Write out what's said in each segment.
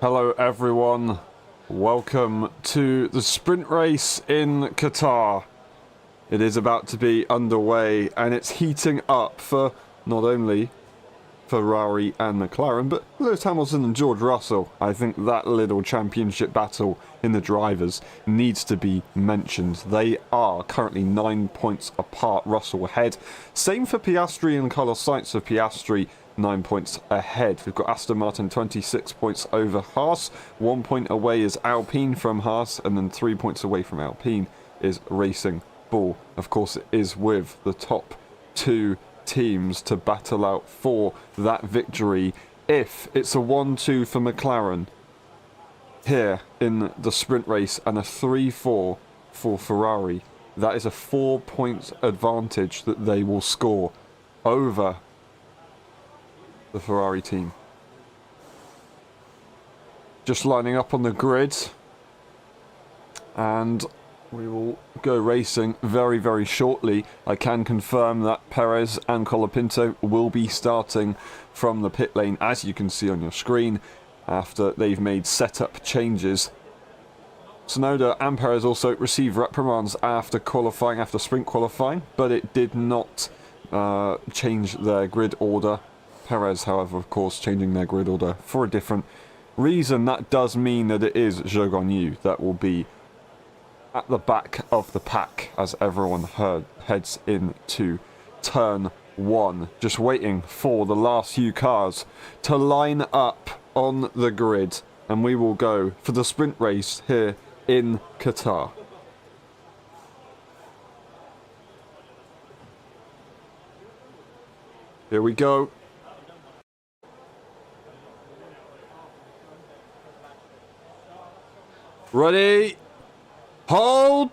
Hello everyone, welcome to the sprint race in Qatar. It is about to be underway and it's heating up for not only Ferrari and McLaren, but Lewis Hamilton and George Russell. I think that little championship battle in the drivers needs to be mentioned. They are currently 9 points apart, Russell ahead. Same for Piastri and Carlos Sainz. For Piastri, 9 points ahead. We've got Aston Martin 26 points over Haas. 1 point away is Alpine from Haas, and then 3 points away from Alpine is Racing Bull. Of course, it is with the top two teams to battle out for that victory. If it's a 1-2 for McLaren here in the sprint race and a 3-4 for Ferrari, that is a 4 point advantage that they will score over the Ferrari team. Just lining up on the grid, and we will go racing very, very shortly. I can confirm that Perez and Colapinto will be starting from the pit lane, as you can see on your screen, after they've made setup changes. Tsunoda and Perez also received reprimands after qualifying, after sprint qualifying, but it did not change their grid order. Perez, however, of course, changing their grid order for a different reason. That does mean that it is Zhou Guanyu that will be at the back of the pack as everyone heads into turn 1. Just waiting for the last few cars to line up on the grid, and we will go for the sprint race here in Qatar. Here we go. Ready, hold,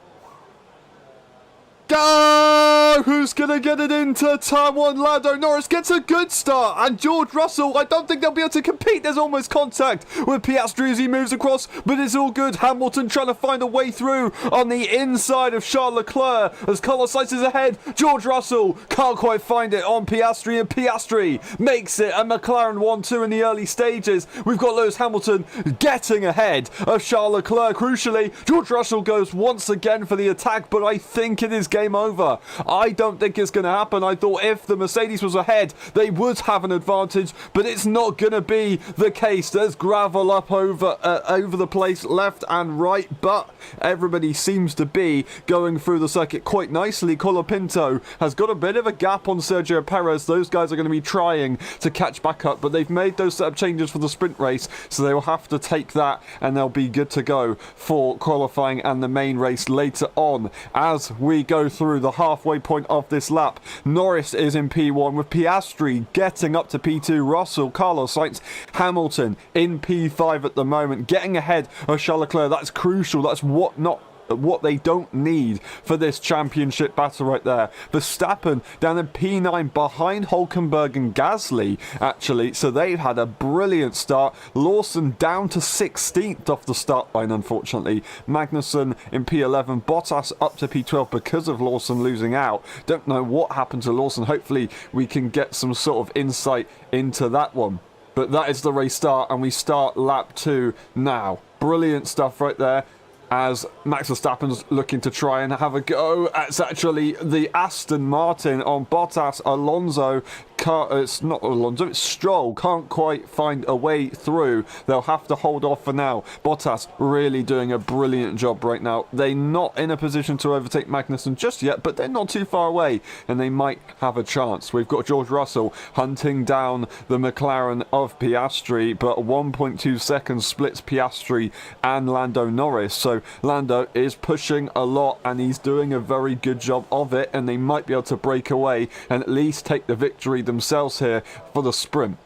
go! Who's gonna get it into turn 1? Lando Norris gets a good start, and George Russell, I don't think they'll be able to compete. There's almost contact with Piastri as he moves across, but it's all good. Hamilton trying to find a way through on the inside of Charles Leclerc as Carlos Sainz is ahead. George Russell can't quite find it on Piastri, and Piastri makes it a McLaren 1-2 in the early stages. We've got Lewis Hamilton getting ahead of Charles Leclerc. Crucially, George Russell goes once again for the attack, but I think it is game over. I don't think it's going to happen. I thought if the Mercedes was ahead, they would have an advantage, but it's not going to be the case. There's gravel up over the place, left and right, but everybody seems to be going through the circuit quite nicely. Colapinto has got a bit of a gap on Sergio Perez. Those guys are going to be trying to catch back up, but they've made those setup changes for the sprint race, so they will have to take that, and they'll be good to go for qualifying and the main race later on. As we go through the halfway point of this lap, Norris is in P1 with Piastri getting up to P2, Russell, Carlos Sainz, Hamilton in P5 at the moment, getting ahead of Charles Leclerc. That's crucial. That's what they don't need for this championship battle right there. Verstappen down in P9 behind Hülkenberg and Gasly, actually, so they've had a brilliant start. Lawson down to 16th off the start line, unfortunately. Magnussen in P11, Bottas up to P12 because of Lawson losing out. Don't know what happened to Lawson. Hopefully we can get some sort of insight into that one. But that is the race start, and we start lap 2 now. Brilliant stuff right there, as Max Verstappen's looking to try and have a go. It's actually the Aston Martin on Bottas. Alonso, it's not Alonso, it's Stroll, can't quite find a way through. They'll have to hold off for now. Bottas really doing a brilliant job right now. They're not in a position to overtake Magnussen just yet, but they're not too far away, and they might have a chance. We've got George Russell hunting down the McLaren of Piastri, but 1.2 seconds splits Piastri and Lando Norris. So Lando is pushing a lot, and he's doing a very good job of it, and they might be able to break away and at least take the victory themselves here for the sprint.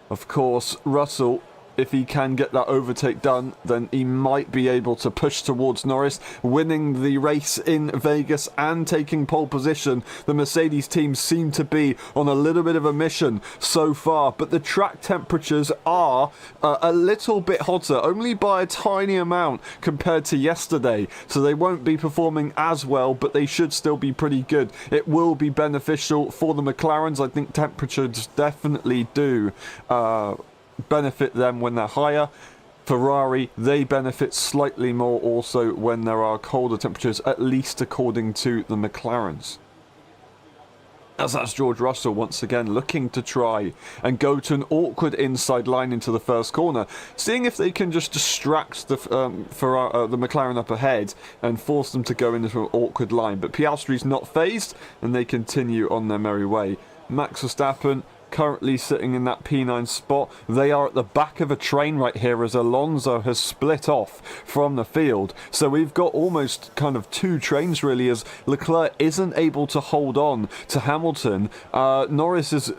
Of course, Russell, if he can get that overtake done, then he might be able to push towards Norris, winning the race in Vegas and taking pole position. The Mercedes team seem to be on a little bit of a mission so far, but the track temperatures are a little bit hotter, only by a tiny amount compared to yesterday, so they won't be performing as well, but they should still be pretty good. It will be beneficial for the McLarens. I think temperatures definitely do benefit them when they're higher. Ferrari, they benefit slightly more also when there are colder temperatures, at least according to the McLarens. As that's George Russell once again looking to try and go to an awkward inside line into the first corner, seeing if they can just distract the McLaren up ahead and force them to go into an awkward line. But Piastri's not phased and they continue on their merry way. Max Verstappen currently sitting in that P9 spot. They are at the back of a train right here as Alonso has split off from the field. So we've got almost kind of two trains really, as Leclerc isn't able to hold on to Hamilton. Norris has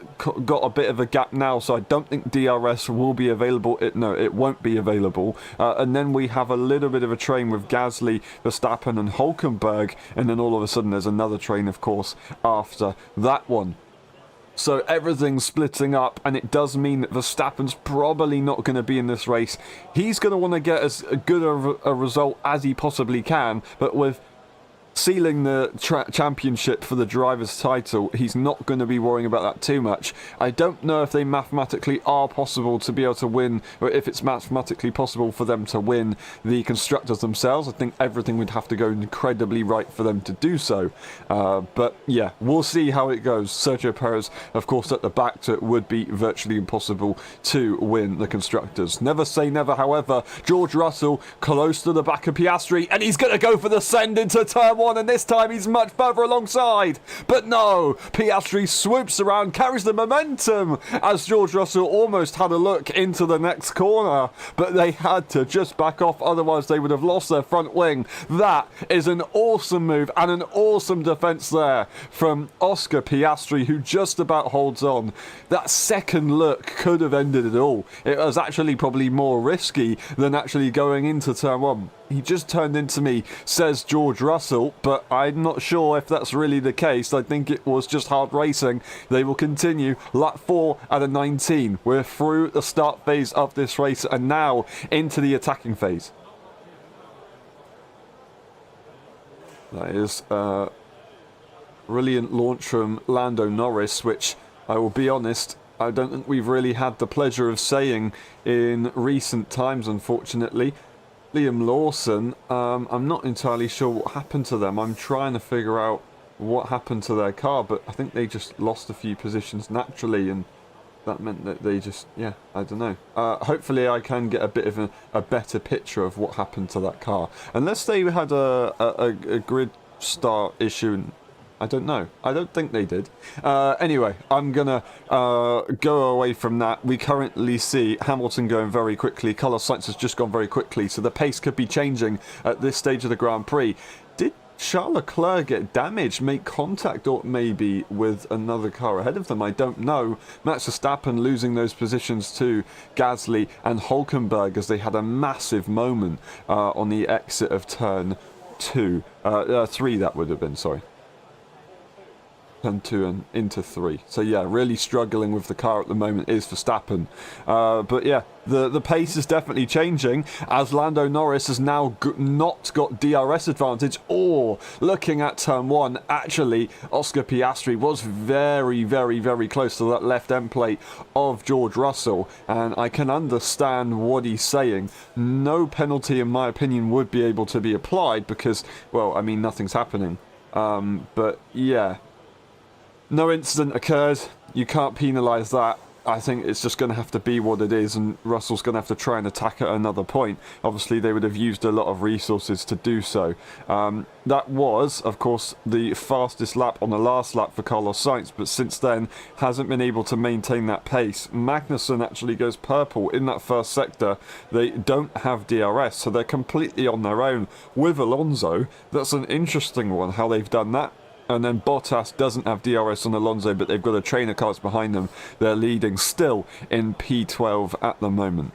got a bit of a gap now, so I don't think DRS will be available. No, it won't be available. And then we have a little bit of a train with Gasly, Verstappen and Hülkenberg, and then all of a sudden there's another train, of course, after that one. So everything's splitting up, and it does mean that Verstappen's probably not going to be in this race. He's going to want to get as good a result as he possibly can, but with sealing the championship for the driver's title, he's not going to be worrying about that too much. I don't know if they mathematically are possible to be able to win, or if it's mathematically possible for them to win the constructors themselves. I think everything would have to go incredibly right for them to do so. But yeah, we'll see how it goes. Sergio Perez, of course, at the back, so it would be virtually impossible to win the constructors. Never say never, however. George Russell close to the back of Piastri, and he's going to go for the send into turn one, and this time he's much further alongside. But no, Piastri swoops around, carries the momentum, as George Russell almost had a look into the next corner, but they had to just back off, otherwise they would have lost their front wing. That is an awesome move and an awesome defence there from Oscar Piastri, who just about holds on. That second look could have ended it all. It was actually probably more risky than actually going into turn one. He just turned into me, says George Russell, but I'm not sure if that's really the case. I think it was just hard racing. They will continue. Lap 4 out of 19. We're through the start phase of this race and now into the attacking phase. That is a brilliant launch from Lando Norris, which I will be honest, I don't think we've really had the pleasure of saying in recent times, unfortunately. Liam Lawson, I'm not entirely sure what happened to them. I'm trying to figure out what happened to their car, but I think they just lost a few positions naturally, and that meant that they just, yeah, I don't know. Hopefully I can get a bit of a better picture of what happened to that car. Unless they had a grid start issue, I don't know. I don't think they did. Anyway, I'm going to go away from that. We currently see Hamilton going very quickly. Carlos Sainz has just gone very quickly, so the pace could be changing at this stage of the Grand Prix. Did Charles Leclerc get damaged, make contact or maybe with another car ahead of them? I don't know. Max Verstappen losing those positions to Gasly and Hülkenberg as they had a massive moment on the exit of turn 3, that would have been, sorry. Turn 2 and into 3. So yeah, really struggling with the car at the moment is Verstappen. But yeah, the pace is definitely changing as Lando Norris has now not got DRS advantage. Or looking at turn 1, actually Oscar Piastri was very, very, very close to that left end plate of George Russell, and I can understand what he's saying. No penalty in my opinion would be able to be applied because, well, I mean, nothing's happening. But yeah, no incident occurred. You can't penalise that. I think it's just going to have to be what it is, and Russell's going to have to try and attack at another point. Obviously, they would have used a lot of resources to do so. That was, of course, the fastest lap on the last lap for Carlos Sainz, but since then hasn't been able to maintain that pace. Magnussen actually goes purple in that first sector. They don't have DRS, so they're completely on their own with Alonso. That's an interesting one, how they've done that. And then Bottas doesn't have DRS on Alonso, but they've got a train of cars behind them. They're leading still in P12 at the moment.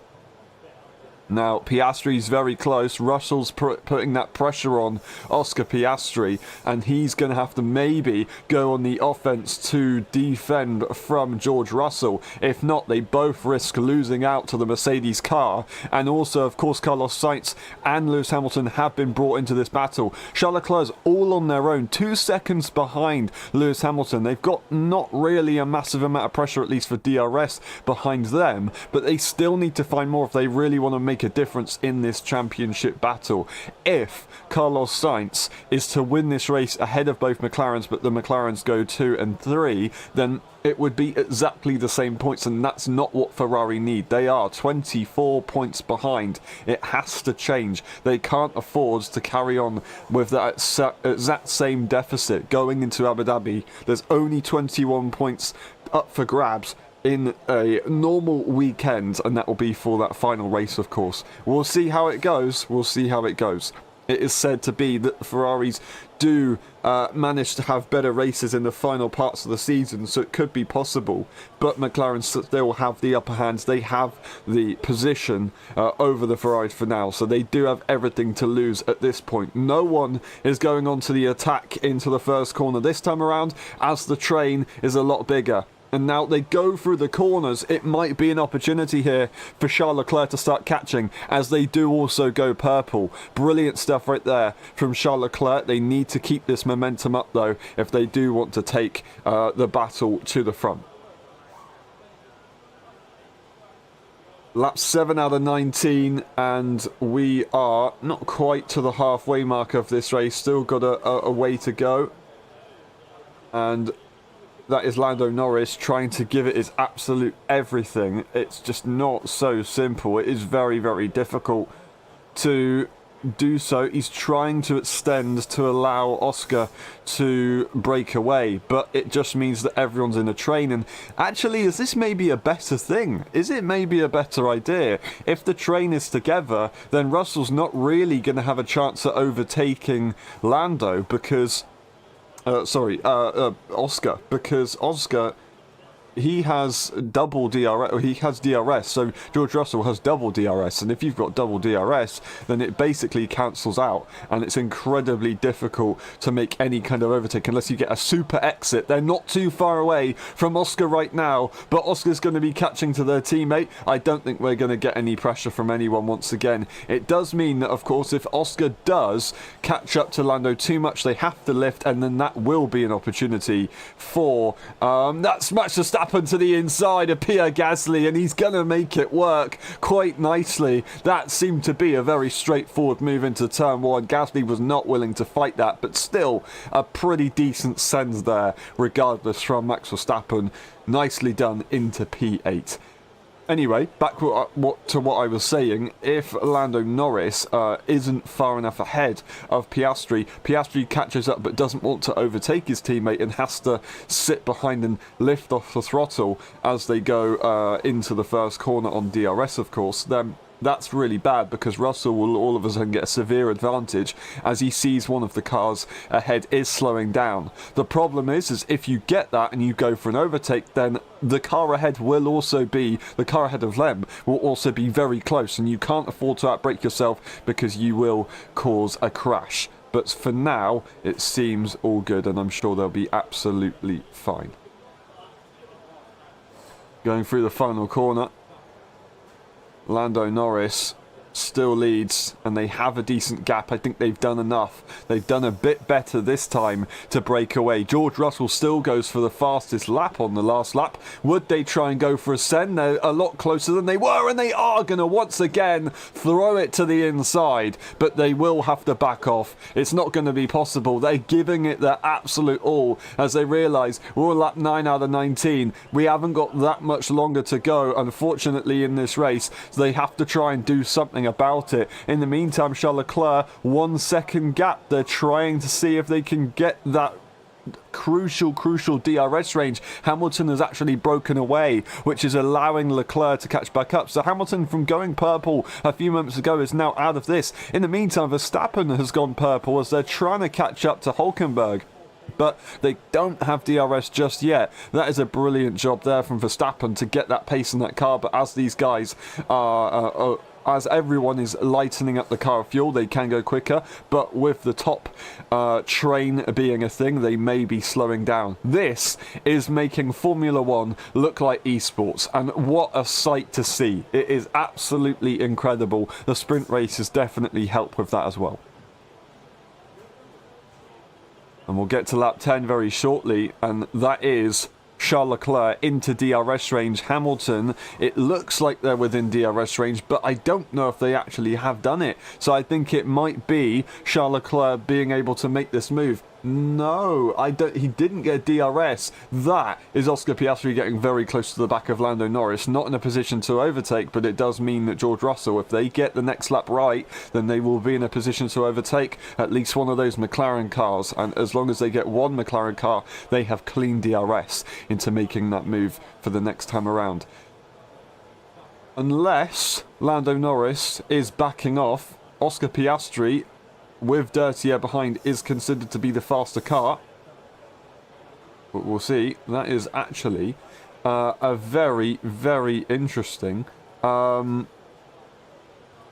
Now, Piastri's very close. Russell's putting that pressure on Oscar Piastri, and he's going to have to maybe go on the offense to defend from George Russell. If not, they both risk losing out to the Mercedes car. And also, of course, Carlos Sainz and Lewis Hamilton have been brought into this battle. Charles Leclerc's all on their own, 2 seconds behind Lewis Hamilton. They've got not really a massive amount of pressure, at least for DRS, behind them, but they still need to find more if they really want to make a difference in this championship battle. If Carlos Sainz is to win this race ahead of both McLarens, but the McLarens go 2 and 3, then it would be exactly the same points, and that's not what Ferrari need. They are 24 points behind. It has to change. They can't afford to carry on with that exact same deficit going into Abu Dhabi. There's only 21 points up for grabs in a normal weekend, and that will be for that final race, of course. We'll see how it goes. We'll see how it goes. It is said to be that the Ferraris do manage to have better races in the final parts of the season, so it could be possible. But McLaren still have the upper hand. They have the position over the Ferraris for now, so they do have everything to lose at this point. No one is going on to the attack into the first corner this time around, as the train is a lot bigger. And now they go through the corners. It might be an opportunity here for Charles Leclerc to start catching, as they do also go purple. Brilliant stuff right there from Charles Leclerc. They need to keep this momentum up, though, if they do want to take the battle to the front. Lap 7 out of 19, and we are not quite to the halfway mark of this race. Still got a way to go. And that is Lando Norris trying to give it his absolute everything. It's just not so simple. It is very, very difficult to do so. He's trying to extend to allow Oscar to break away, but it just means that everyone's in a train. And actually, is this maybe a better thing? Is it maybe a better idea? If the train is together, then Russell's not really going to have a chance at overtaking Lando, because Oscar, because Oscar, he has double DRS, or he has DRS, so George Russell has double DRS, and if you've got double DRS, then it basically cancels out, and it's incredibly difficult to make any kind of overtake unless you get a super exit. They're not too far away from Oscar right now, but Oscar's going to be catching to their teammate. I don't think we're going to get any pressure from anyone once again. It does mean that, of course, if Oscar does catch up to Lando too much, they have to lift, and then that will be an opportunity for that smash to Verstappen to the inside of Pierre Gasly, and he's going to make it work quite nicely. That seemed to be a very straightforward move into turn 1. Gasly was not willing to fight that, but still a pretty decent send there, regardless, from Max Verstappen. Nicely done into P8. Anyway, back to what I was saying. If Lando Norris isn't far enough ahead of Piastri, Piastri catches up but doesn't want to overtake his teammate and has to sit behind and lift off the throttle as they go into the first corner on DRS, of course, then that's really bad, because Russell will all of a sudden get a severe advantage as he sees one of the cars ahead is slowing down. The problem is if you get that and you go for an overtake, then the car ahead will also be, the car ahead of them will also be very close, and you can't afford to outbrake yourself because you will cause a crash. But for now, it seems all good, and I'm sure they'll be absolutely fine. Going through the final corner, Lando Norris still leads, and they have a decent gap. I think they've done enough. They've done a bit better this time to break away. George Russell still goes for the fastest lap on the last lap. Would they try and go for a send? They're a lot closer than they were, and they are going to once again throw it to the inside, but they will have to back off. It's not going to be possible. They're giving it their absolute all as they realise we're on lap 9 out of 19. We haven't got that much longer to go, unfortunately, in this race, so they have to try and do something about it. In the meantime, Charles Leclerc, 1 second gap. They're trying to see if they can get that crucial DRS range. Hamilton has actually broken away, which is allowing Leclerc to catch back up. So Hamilton, from going purple a few moments ago, is now out of this. In the meantime, Verstappen has gone purple as they're trying to catch up to Hülkenberg, but they don't have DRS just yet. That is a brilliant job there from Verstappen to get that pace in that car, but as these guys are as everyone is lightening up the car of fuel, they can go quicker, but with the top train being a thing, they may be slowing down. This is making Formula 1 look like esports, and what a sight to see. It is absolutely incredible. The sprint races definitely help with that as well. And we'll get to lap 10 very shortly, and that is Charles Leclerc into DRS range. Hamilton, it looks like they're within DRS range, but I don't know if they actually have done it. So I think it might be Charles Leclerc being able to make this move. No, he didn't get DRS. That is Oscar Piastri getting very close to the back of Lando Norris. Not in a position to overtake, but it does mean that George Russell, if they get the next lap right, then they will be in a position to overtake at least one of those McLaren cars. And as long as they get one McLaren car, they have clean DRS into making that move for the next time around. Unless Lando Norris is backing off, Oscar Piastri with dirty air behind is considered to be the faster car, but we'll see. That is actually a very, very interesting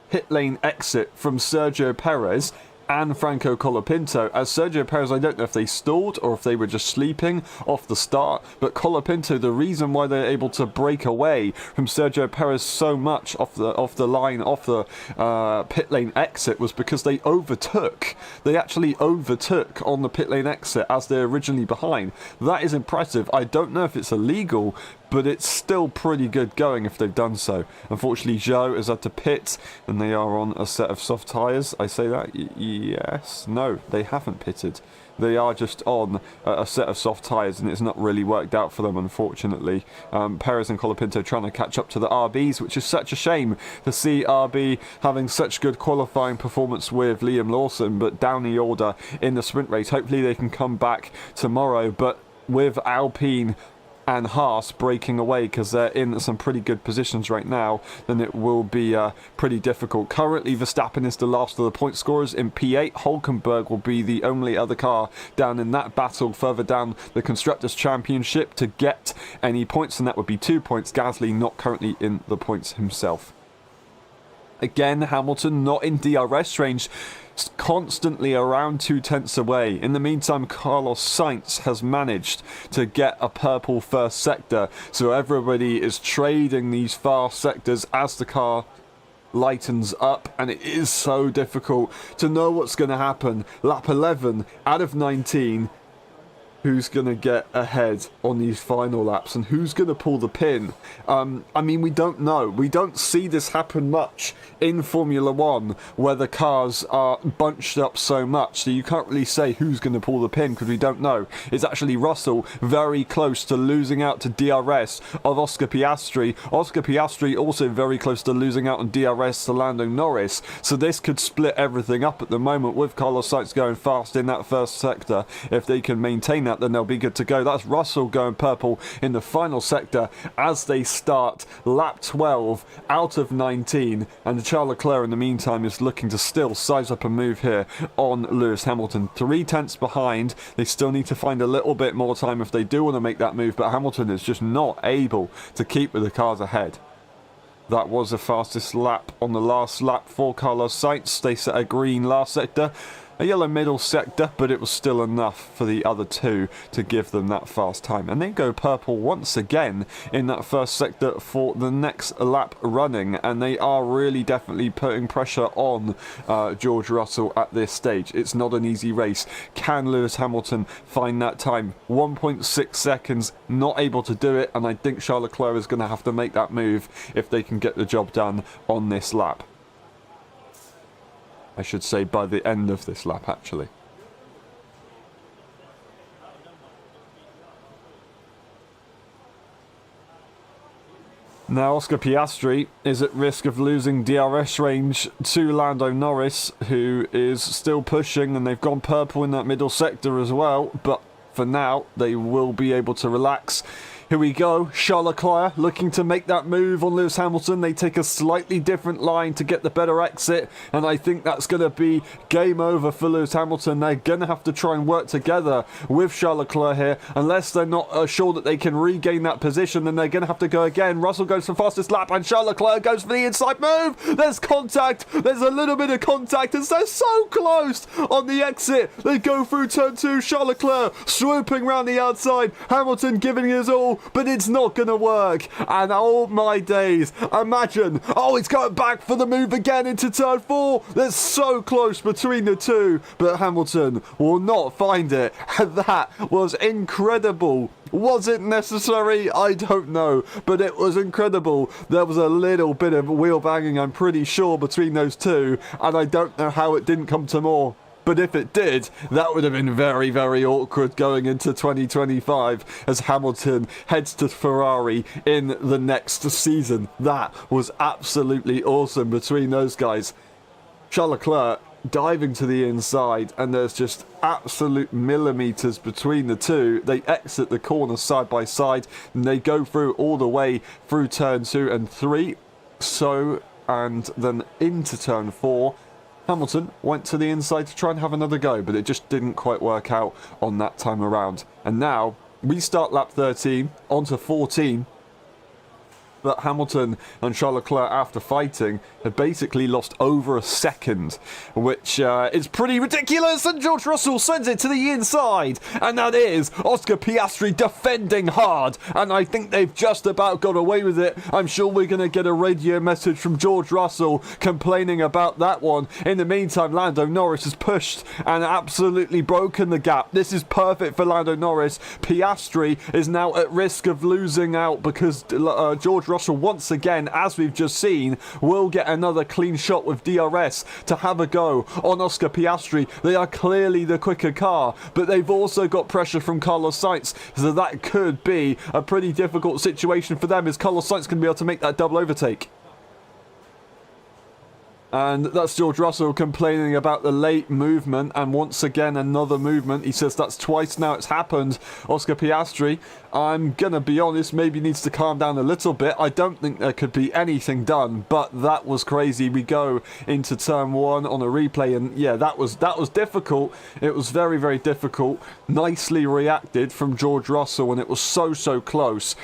pit lane exit from Sergio Perez and Franco Colapinto. As Sergio Perez, I don't know if they stalled or if they were just sleeping off the start, but Colapinto, the reason why they're able to break away from Sergio Perez so much off the pit lane exit was because they overtook. They actually overtook on the pit lane exit as they're originally behind. That is impressive. I don't know if it's illegal, but it's still pretty good going if they've done so. Unfortunately, Zhou is at the pit, and they are on a set of soft tyres. I say that? Yes. No, they haven't pitted. They are just on a set of soft tyres, and it's not really worked out for them, unfortunately. Perez and Colapinto trying to catch up to the RBs, which is such a shame to see RB having such good qualifying performance with Liam Lawson, but down the order in the sprint race. Hopefully they can come back tomorrow, but with Alpine and Haas breaking away because they're in some pretty good positions right now, then it will be pretty difficult. Currently, Verstappen is the last of the point scorers in P8. Hulkenberg will be the only other car down in that battle further down the Constructors' Championship to get any points, and that would be 2 points. Gasly not currently in the points himself. Again, Hamilton not in DRS range, constantly around 2/10 away. In the meantime, Carlos Sainz has managed to get a purple first sector, so everybody is trading these fast sectors as the car lightens up, and it is so difficult to know what's going to happen. Lap 11 out of 19. Who's going to get ahead on these final laps and who's going to pull the pin? I mean, we don't know. We don't see this happen much in Formula 1 where the cars are bunched up so much that you can't really say who's going to pull the pin because we don't know. It's actually Russell very close to losing out to DRS of Oscar Piastri. Oscar Piastri also very close to losing out on DRS to Lando Norris. So this could split everything up at the moment with Carlos Sainz going fast in that first sector. If they can maintain that, then they'll be good to go. That's Russell going purple in the final sector as they start lap 12 out of 19, and Charles Leclerc in the meantime is looking to still size up a move here on Lewis Hamilton. 3/10 behind. They still need to find a little bit more time if they do want to make that move, but Hamilton is just not able to keep with the cars ahead. That was the fastest lap on the last lap for Carlos Sainz. They set a green last sector, a yellow middle sector, but it was still enough for the other two to give them that fast time. And they go purple once again in that first sector for the next lap running, and they are really definitely putting pressure on George Russell at this stage. It's not an easy race. Can Lewis Hamilton find that time? 1.6 seconds, not able to do it, and I think Charles Leclerc is going to have to make that move if they can get the job done on this lap. I should say by the end of this lap, actually. Now Oscar Piastri is at risk of losing DRS range to Lando Norris, who is still pushing, and they've gone purple in that middle sector as well, but for now they will be able to relax. Here we go, Charles Leclerc looking to make that move on Lewis Hamilton. They take a slightly different line to get the better exit, and I think that's going to be game over for Lewis Hamilton. They're going to have to try and work together with Charles Leclerc here. Unless they're not sure that they can regain that position, then they're going to have to go again. Russell goes for fastest lap, and Charles Leclerc goes for the inside move. There's contact. There's a little bit of contact, and they're so close on the exit. They go through turn 2. Charles Leclerc swooping around the outside. Hamilton giving his all, but it's not going to work. And oh my days, imagine, oh, it's going back for the move again into turn 4. They're so close between the two, but Hamilton will not find it. And that was incredible. Was it necessary? I don't know, but it was incredible. There was a little bit of wheel banging, I'm pretty sure, between those two, and I don't know how it didn't come to more. But if it did, that would have been very, very awkward going into 2025 as Hamilton heads to Ferrari in the next season. That was absolutely awesome between those guys. Charles Leclerc diving to the inside, and there's just absolute millimeters between the two. They exit the corner side by side, and they go through all the way through turn 2 and 3. And then into turn 4. Hamilton went to the inside to try and have another go, but it just didn't quite work out on that time around. And now we start lap 13 onto 14. But Hamilton and Charles Leclerc, after fighting, had basically lost over a second, which is pretty ridiculous. And George Russell sends it to the inside, and that is Oscar Piastri defending hard. And I think they've just about got away with it. I'm sure we're going to get a radio message from George Russell complaining about that one. In the meantime, Lando Norris has pushed and absolutely broken the gap. This is perfect for Lando Norris. Piastri is now at risk of losing out because George Russell, once again, as we've just seen, will get another clean shot with DRS to have a go on Oscar Piastri. They are clearly the quicker car, but they've also got pressure from Carlos Sainz, so that could be a pretty difficult situation for them, as Carlos Sainz can be able to make that double overtake. And that's George Russell complaining about the late movement, and once again another movement. He says that's twice now it's happened. Oscar Piastri, I'm gonna be honest, maybe needs to calm down a little bit. I don't think there could be anything done, but that was crazy. We go into turn 1 on a replay, and yeah, that was difficult. It was very, very difficult. Nicely reacted from George Russell, and it was so close.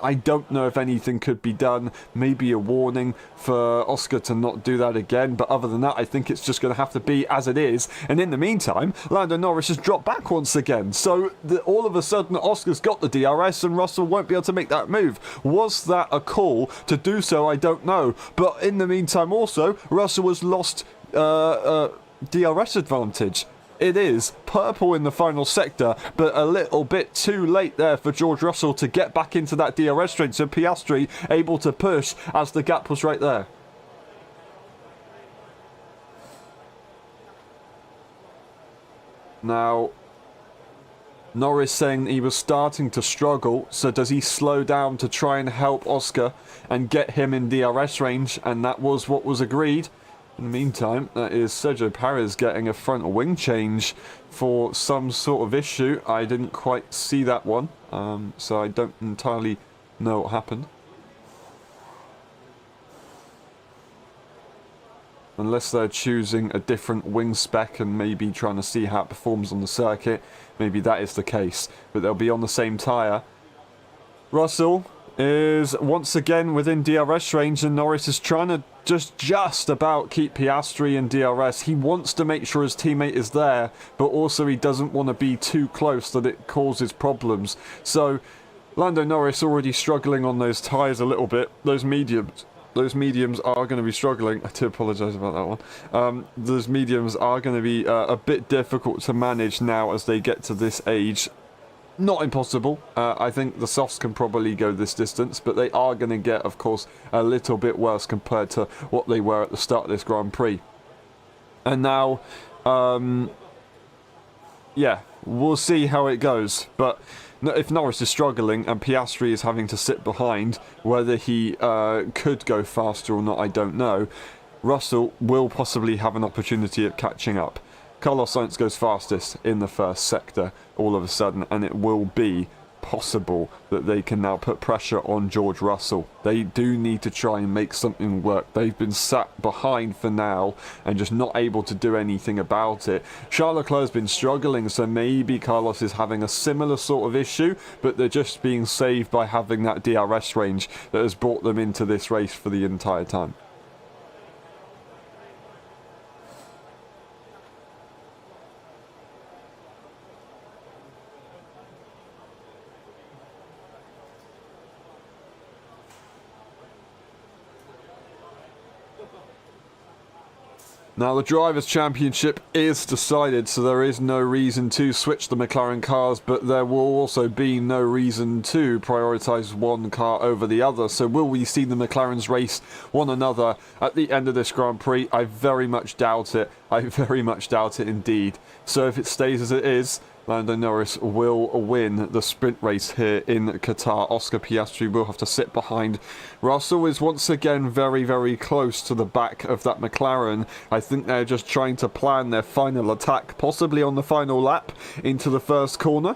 I don't know if anything could be done. Maybe a warning for Oscar to not do that again. But other than that, I think it's just going to have to be as it is. And in the meantime, Lando Norris has dropped back once again. So all of a sudden, Oscar's got the DRS and Russell won't be able to make that move. Was that a call to do so? I don't know. But in the meantime also, Russell has lost DRS advantage. It is purple in the final sector, but a little bit too late there for George Russell to get back into that DRS straight. So Piastri able to push as the gap was right there. Now, Norris saying he was starting to struggle, so does he slow down to try and help Oscar and get him in DRS range? And that was what was agreed. In the meantime, that is Sergio Perez getting a front wing change for some sort of issue. I didn't quite see that one, so I don't entirely know what happened. Unless they're choosing a different wing spec and maybe trying to see how it performs on the circuit. Maybe that is the case, but they'll be on the same tyre. Russell is once again within DRS range, and Norris is trying to just about keep Piastri in DRS. He wants to make sure his teammate is there, but also he doesn't want to be too close that it causes problems. So Lando Norris already struggling on those tyres a little bit. Those mediums are going to be struggling. I do apologise about that one. Those mediums are going to be a bit difficult to manage now as they get to this age. Not impossible. I think the softs can probably go this distance, but they are going to get, of course, a little bit worse compared to what they were at the start of this Grand Prix. And now, yeah, we'll see how it goes. But if Norris is struggling and Piastri is having to sit behind, whether he could go faster or not, I don't know. Russell will possibly have an opportunity at catching up. Carlos Sainz goes fastest in the first sector all of a sudden, and it will be possible that they can now put pressure on George Russell. They do need to try and make something work. They've been sat behind for now and just not able to do anything about it. Charles Leclerc has been struggling, so maybe Carlos is having a similar sort of issue, but they're just being saved by having that DRS range that has brought them into this race for the entire time. Now the Drivers' Championship is decided, so there is no reason to switch the McLaren cars, but there will also be no reason to prioritise one car over the other. So will we see the McLarens race one another at the end of this Grand Prix? I very much doubt it. I very much doubt it indeed. So if it stays as it is, Lando Norris will win the sprint race here in Qatar. Oscar Piastri will have to sit behind. Russell is once again very, very close to the back of that McLaren. I think they're just trying to plan their final attack, possibly on the final lap into the first corner.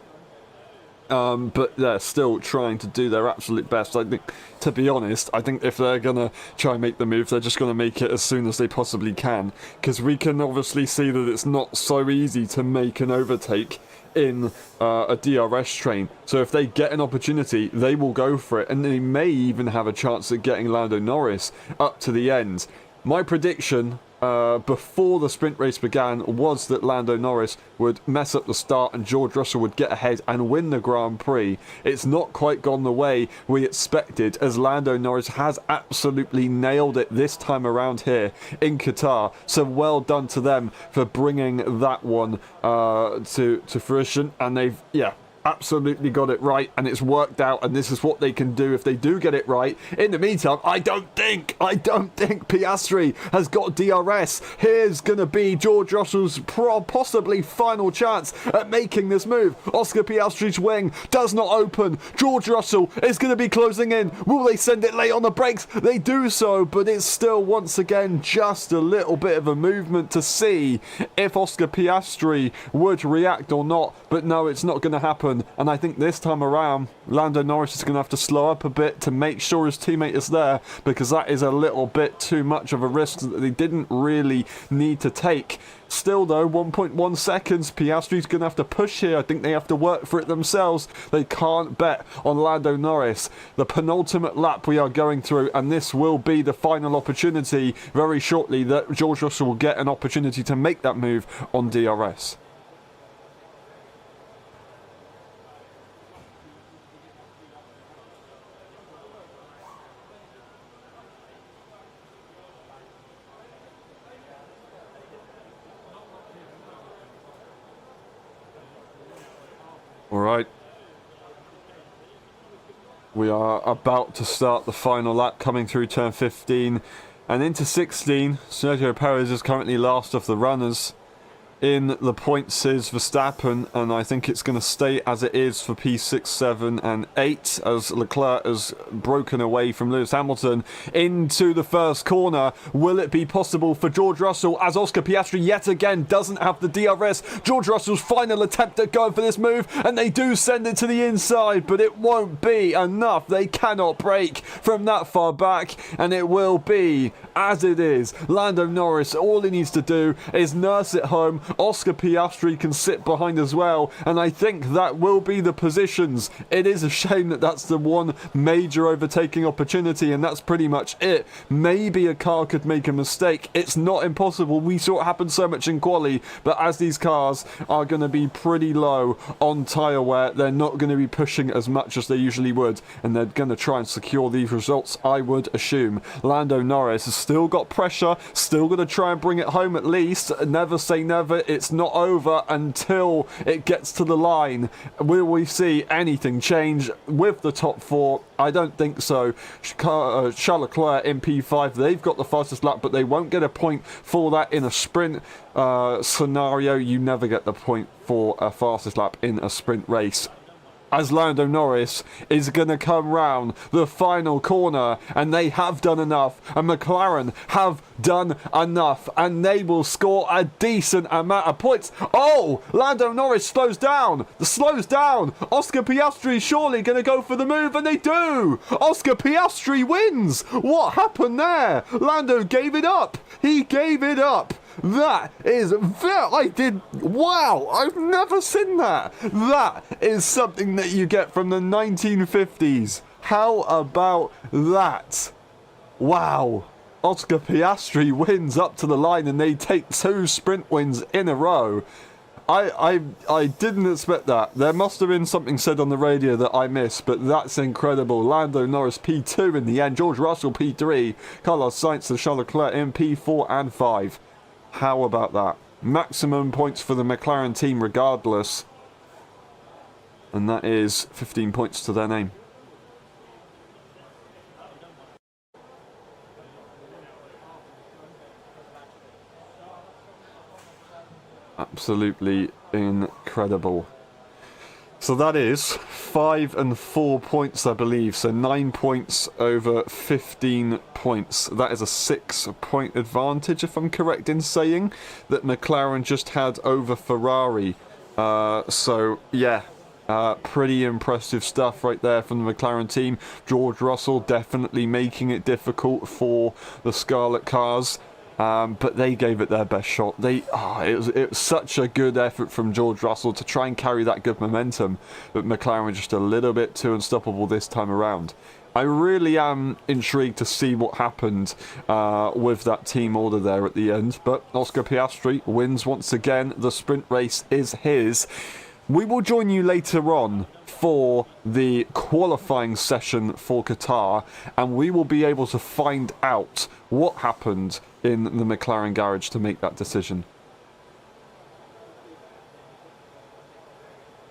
But they're still trying to do their absolute best. I think, to be honest, I think if they're going to try and make the move, they're just going to make it as soon as they possibly can. Because we can obviously see that it's not so easy to make an overtake in a DRS train. So if they get an opportunity, they will go for it. And they may even have a chance at getting Lando Norris up to the end. My prediction before the sprint race began was that Lando Norris would mess up the start and George Russell would get ahead and win the Grand Prix. It's not quite gone the way we expected, as Lando Norris has absolutely nailed it this time around here in Qatar. So well done to them for bringing that one to fruition, and they've, yeah, absolutely got it right, and it's worked out, and this is what they can do if they do get it right. In the meantime, I don't think Piastri has got DRS. Here's gonna be George Russell's possibly final chance at making this move. Oscar Piastri's wing does not open. George Russell is gonna be closing in. Will they send it late on the brakes? They do so, but it's still once again just a little bit of a movement to see if Oscar Piastri would react or not. But no, it's not gonna happen. And I think this time around, Lando Norris is going to have to slow up a bit to make sure his teammate is there, because that is a little bit too much of a risk that they didn't really need to take. Still though, 1.1 seconds, Piastri's going to have to push here. I think they have to work for it themselves. They can't bet on Lando Norris. The penultimate lap we are going through, and this will be the final opportunity very shortly that George Russell will get an opportunity to make that move on DRS. Alright, we are about to start the final lap, coming through turn 15 and into 16. Sergio Perez is currently last of the runners. In the points is Verstappen, and I think it's going to stay as it is for P6, 7 and 8, as Leclerc has broken away from Lewis Hamilton into the first corner. Will it be possible for George Russell, as Oscar Piastri yet again doesn't have the DRS? George Russell's final attempt at going for this move, and they do send it to the inside, but it won't be enough. They cannot break from that far back, and it will be as it is. Lando Norris, all he needs to do is nurse it home. Oscar Piastri can sit behind as well, and I think that will be the positions. It is a shame that that's the one major overtaking opportunity, and that's pretty much it. Maybe a car could make a mistake. It's not impossible. We saw it happen so much in quali, but as these cars are going to be pretty low on tyre wear, they're not going to be pushing as much as they usually would, and they're going to try and secure these results, I would assume. Lando Norris has still got pressure, still going to try and bring it home at least. Never say never. It's not over until it gets to the line. Will we see anything change with the top four? I don't think so. Charles Leclerc in P5, they've got the fastest lap, but they won't get a point for that in a sprint scenario. You never get the point for a fastest lap in a sprint race. as Lando Norris is going to come round the final corner, and they have done enough, and McLaren have done enough, and they will score a decent amount of points. Oh, Lando Norris slows down. Oscar Piastri surely going to go for the move, and they do. Oscar Piastri wins. What happened there? Lando gave it up. He gave it up. That is wow, I've never seen that. That is something that you get from the 1950s. How about that? Wow. Oscar Piastri wins up to the line, and they take 2 sprint wins in a row. I didn't expect that. There must have been something said on the radio that I missed, but that's incredible. Lando Norris P2 in the end, George Russell P3, Carlos Sainz and Charles Leclerc in P4 and 5. How about that? Maximum points for the McLaren team regardless. And that is 15 points to their name. Absolutely incredible. So that is 5 and 4 points, I believe. So 9 points over 15 points. That is a 6-point advantage, if I'm correct in saying, that McLaren just had over Ferrari. So, yeah. Pretty impressive stuff right there from the McLaren team. George Russell definitely making it difficult for the Scarlet Cars. But they gave it their best shot. It was such a good effort from George Russell to try and carry that good momentum, but McLaren were just a little bit too unstoppable this time around. I really am intrigued to see what happened with that team order there at the end, but Oscar Piastri wins once again. The sprint race is his. We will join you later on for the qualifying session for Qatar, and we will be able to find out what happened in the McLaren garage to make that decision.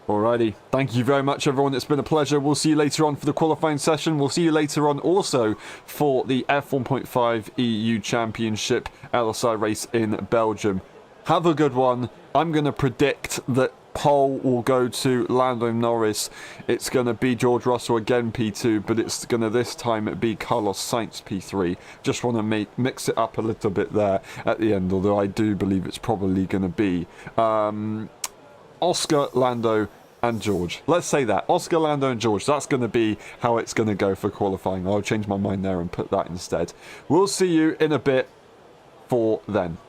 Alrighty, thank you very much everyone, it's been a pleasure. We'll see you later on for the qualifying session. We'll see you later on also for the F1.5 EU Championship Losail race in Belgium. Have a good one. I'm going to predict that pole will go to Lando Norris. It's going to be George Russell again P2, but it's going to this time be Carlos Sainz P3. Just want to mix it up a little bit there at the end, although I do believe it's probably going to be Oscar, Lando and George. Let's say that. Oscar, Lando and George. That's going to be how it's going to go for qualifying. I'll change my mind there and put that instead. We'll see you in a bit for then.